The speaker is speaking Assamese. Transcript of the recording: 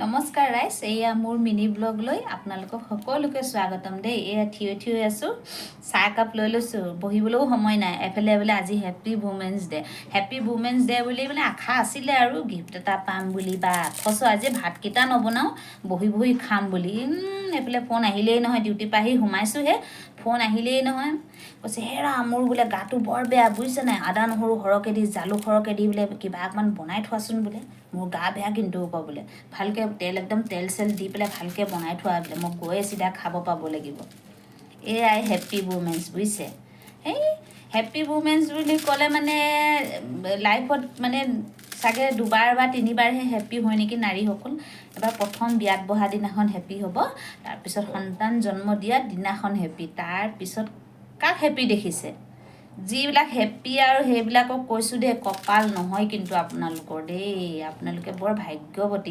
নমস্কাৰ ৰাইজ, এয়া মোৰ মিনি ব্লগ লৈ আপোনালোকক সকলোকে স্বাগতম দেই। এয়া থিয় আছোঁ, চাহ একাপ লৈ লৈছোঁ, বহিবলৈও সময় নাই। এফালে বোলে আজি হেপী ৱুমেন্স ডে। হেপী ৱুমেন্স ডে বুলি মানে আশা আছিলে আৰু গিফ্ট এটা পাম বুলি, বা অথচ আজি ভাতকেইটা নবনাওঁ, বহি বহি খাম বুলি। এইফালে ফোন আহিলেই নহয়, ডিউটিৰ পৰা আহি সোমাইছোঁহে, ফোন আহিলেই নহয়। কৈছে হেৰা মোৰ বোলে গাটো বৰ বেয়া বুজিছে নাই, আদা নহৰু সৰহকৈ দি জালুক সৰহকৈ দি বোলে কিবা অকণমান বনাই থোৱাচোন বোলে, মোৰ গা বেয়া কিন্তু বোলে ভালকৈ একদম তেল চেল দি পেলাই ভালকৈ বনাই থোৱা বোলে, মই গৈয়ে চিধা খাব পাব লাগিব। এয়াই হেপী ৱুমেন্স বুজিছে। সেই হেপী ৱুমেন্স বুলি ক'লে মানে লাইফত মানে চাগে দুবাৰ বা তিনিবাৰহে হেপী হয় নেকি নাৰীসকল। এবাৰ প্ৰথম বিয়াত বহা দিনাখন হেপী হ'ব, তাৰপিছত সন্তান জন্ম দিয়া দিনাখন হেপী, তাৰপিছত কাক হেপী দেখিছে? যিবিলাক হেপী আৰু সেইবিলাকক কৈছোঁ দেই, কপাল নহয় কিন্তু আপোনালোকৰ দেই, আপোনালোকে বৰ ভাগ্যৱতী।